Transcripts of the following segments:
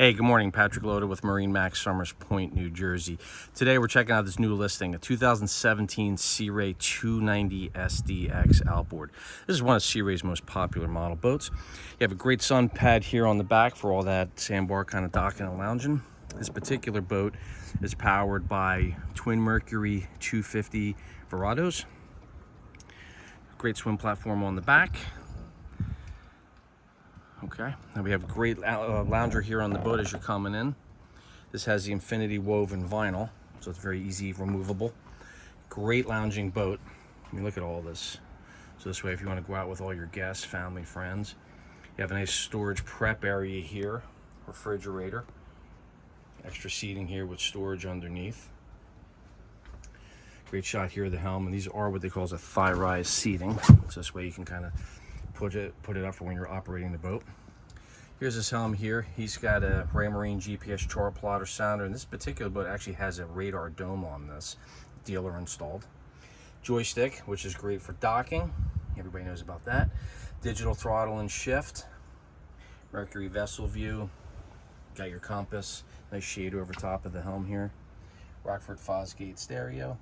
Hey, good morning. Patrick Loda with MarineMax, Somers Point, New Jersey. Today we're checking out this new listing, a 2017 Sea Ray 290 SDX Outboard. This is one of Sea Ray's most popular model boats. You have a great sun pad here on the back for all that sandbar kind of docking and lounging. This particular boat is powered by twin Mercury 250 Verados. Great swim platform on the back. Okay, now we have a great lounger here on the boat as you're coming in. This has the infinity woven vinyl, so it's very easy removable. Great lounging boat. I mean, look at all this. So this way, if you want to go out with all your guests, family, friends, you have a nice storage prep area here, refrigerator, extra seating here with storage underneath. Great shot here of the helm, and these are what they call as a thigh rise seating. So this way you can kind of put it up for when you're operating the boat. Here's this helm here. He's got a Raymarine GPS chart plotter sounder, and this particular boat actually has a radar dome on this, dealer installed. Joystick, which is great for docking. Everybody knows about that. Digital throttle and shift. Mercury vessel view. Got your compass. Nice shade over top of the helm here. Rockford Fosgate stereo.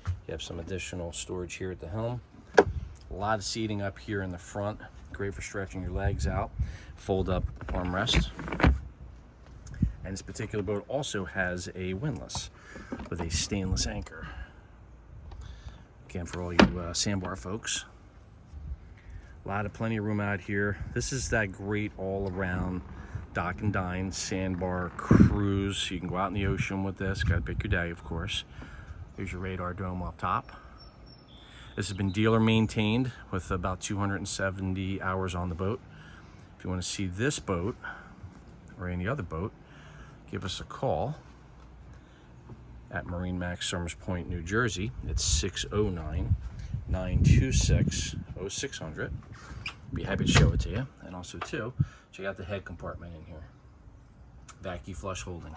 You have some additional storage here at the helm. A lot of seating up here in the front, great for stretching your legs out. Fold up armrest. And this particular boat also has a windlass with a stainless anchor. Again, for all you sandbar folks. Plenty of room out here. This is that great all-around dock and dine sandbar cruise. You can go out in the ocean with this. Got to pick your day, of course. Here's your radar dome up top. This has been dealer maintained with about 270 hours on the boat. If you want to see this boat or any other boat, give us a call at MarineMax, Somers Point, New Jersey. It's 609-926-0600. Be happy to show it to you. And also, too, check out the head compartment in here. Vacuum flush holding.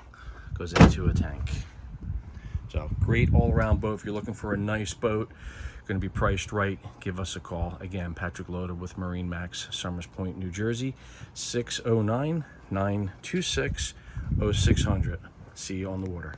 Goes into a tank. So, great all-around boat. If you're looking for a nice boat, going to be priced right, give us a call. Again, Patrick Loda with MarineMax, Somers Point, New Jersey, 609-926-0600. See you on the water.